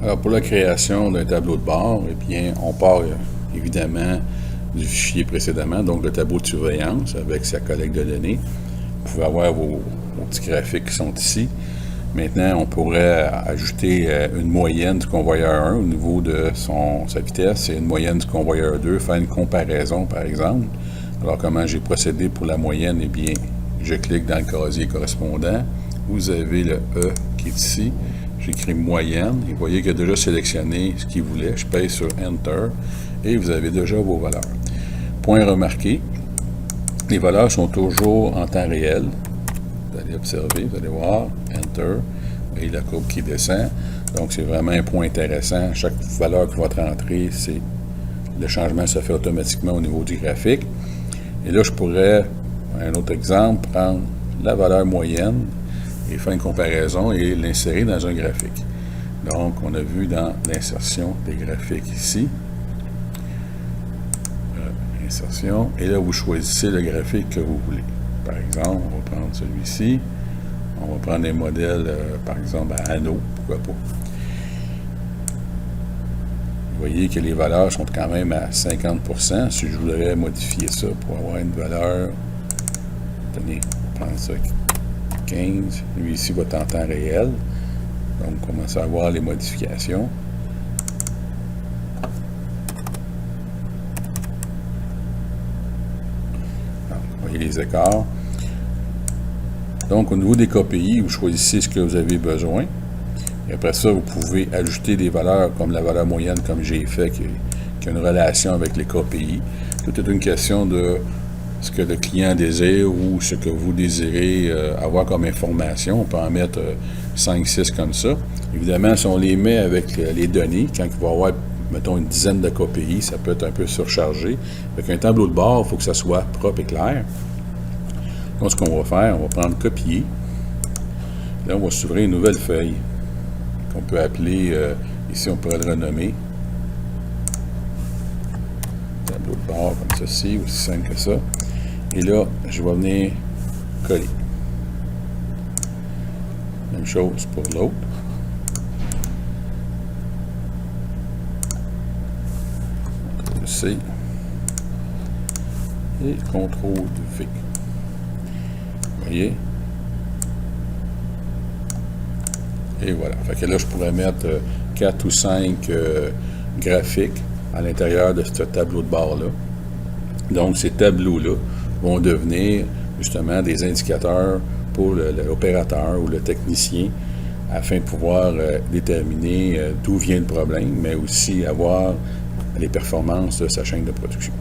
Alors, pour la création d'un tableau de bord, eh bien, on part évidemment du fichier précédemment, donc le tableau de surveillance avec sa collecte de données. Vous pouvez avoir vos petits graphiques qui sont ici. Maintenant, on pourrait ajouter une moyenne du convoyeur 1 au niveau de sa vitesse et une moyenne du convoyeur 2, faire une comparaison par exemple. Alors, comment j'ai procédé pour la moyenne? Eh bien, je clique dans le casier correspondant. Vous avez le E qui est ici. J'écris moyenne. Et vous voyez qu'il a déjà sélectionné ce qu'il voulait. Je paye sur Enter et vous avez déjà vos valeurs. Point remarqué, les valeurs sont toujours en temps réel. Vous allez observer, vous allez voir, Enter, vous voyez la courbe qui descend. Donc, c'est vraiment un point intéressant. Chaque valeur qui va être rentrée, le changement se fait automatiquement au niveau du graphique. Et là, je pourrais, un autre exemple, prendre la valeur moyenne et faire une comparaison et l'insérer dans un graphique. Donc, on a vu dans l'insertion des graphiques ici. Insertion. Et là, vous choisissez le graphique que vous voulez. Par exemple, on va prendre celui-ci. On va prendre des modèles, par exemple, à anneaux. Pourquoi pas. Vous voyez que les valeurs sont quand même à 50%. Si je voudrais modifier ça pour avoir une valeur, tenez, on va prendre ça 15. Lui ici va être en temps réel. Donc, on commence à voir les modifications. Donc, vous voyez les écarts. Donc, au niveau des KPI, vous choisissez ce que vous avez besoin. Et après ça, vous pouvez ajouter des valeurs comme la valeur moyenne, comme j'ai fait, qui a une relation avec les KPI. Tout est une question de ce que le client désire ou ce que vous désirez avoir comme information. On peut en mettre 5-6 comme ça. Évidemment, si on les met avec les données, quand il va y avoir, mettons, une dizaine de KPI, ça peut être un peu surchargé. Avec un tableau de bord, il faut que ça soit propre et clair. Donc, ce qu'on va faire, on va prendre copier. Là, on va s'ouvrir une nouvelle feuille qu'on peut appeler, ici, on pourrait le renommer tableau de bord comme ceci, aussi simple que ça. Et là, je vais venir coller. Même chose pour l'autre. CTRL-C et CTRL-V. Vous voyez? Et voilà. Fait que là, je pourrais mettre 4 ou 5 graphiques à l'intérieur de ce tableau de bord-là. Donc, ces tableaux-là vont devenir justement des indicateurs pour l'opérateur ou le technicien afin de pouvoir déterminer d'où vient le problème, mais aussi avoir les performances de sa chaîne de production.